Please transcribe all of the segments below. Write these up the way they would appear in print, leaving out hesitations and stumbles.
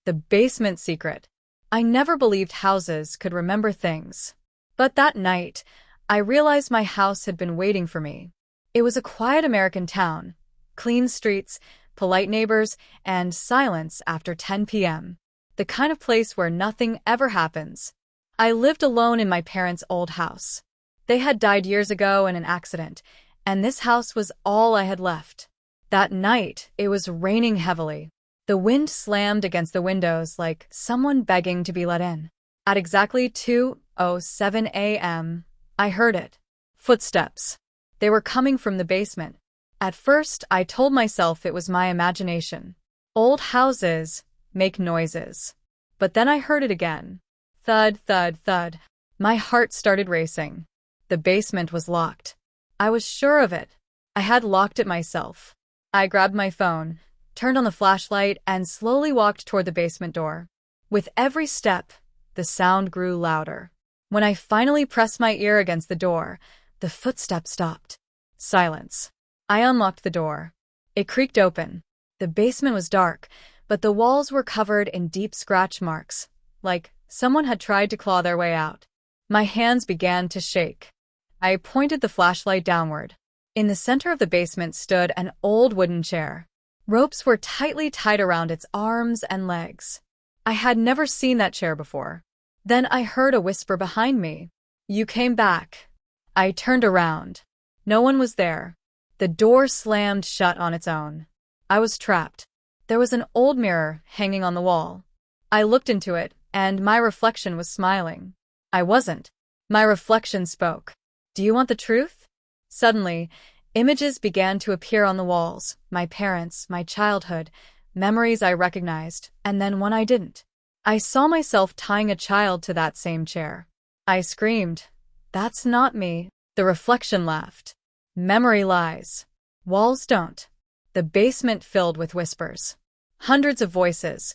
The basement secret. I never believed houses could remember things. But that night, I realized my house had been waiting for me. It was a quiet American town, clean streets, polite neighbors, and silence after 10 p.m. The kind of place where nothing ever happens. I lived alone in my parents' old house. They had died years ago in an accident, and this house was all I had left. That night, it was raining heavily. The wind slammed against the windows like someone begging to be let in. At exactly 2:07 a.m., I heard it. Footsteps. They were coming from the basement. At first, I told myself it was my imagination. Old houses make noises. But then I heard it again. Thud, thud, thud. My heart started racing. The basement was locked. I was sure of it. I had locked it myself. I grabbed my phone, turned on the flashlight, and slowly walked toward the basement door. With every step, the sound grew louder. When I finally pressed my ear against the door, the footsteps stopped. Silence. I unlocked the door. It creaked open. The basement was dark, but the walls were covered in deep scratch marks, like someone had tried to claw their way out. My hands began to shake. I pointed the flashlight downward. In the center of the basement stood an old wooden chair. Ropes were tightly tied around its arms and legs. I had never seen that chair before. Then I heard a whisper behind me. "You came back." I turned around. No one was there. The door slammed shut on its own. I was trapped. There was an old mirror hanging on the wall. I looked into it, and my reflection was smiling. I wasn't. My reflection spoke. "Do you want the truth?" Suddenly, images began to appear on the walls. My parents, my childhood, memories I recognized, and then one I didn't. I saw myself tying a child to that same chair. I screamed, "That's not me." The reflection laughed. Memory lies. Walls don't. The basement filled with whispers. Hundreds of voices,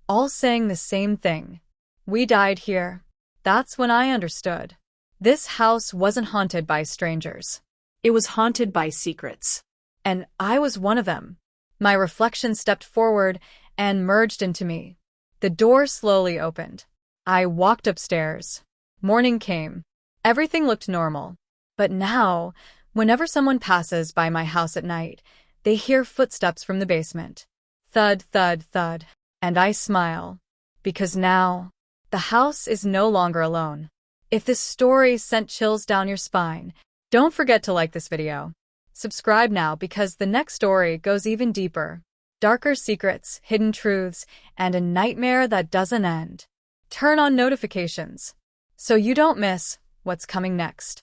all saying the same thing. "We died here." That's when I understood. This house wasn't haunted by strangers. It was haunted by secrets. And I was one of them. My reflection stepped forward and merged into me. The door slowly opened. I walked upstairs. Morning came. Everything looked normal. But now, whenever someone passes by my house at night, they hear footsteps from the basement. Thud, thud, thud. And I smile. Because now, the house is no longer alone. If this story sent chills down your spine, don't forget to like this video. Subscribe now because the next story goes even deeper. Darker secrets, hidden truths, and a nightmare that doesn't end. Turn on notifications so you don't miss what's coming next.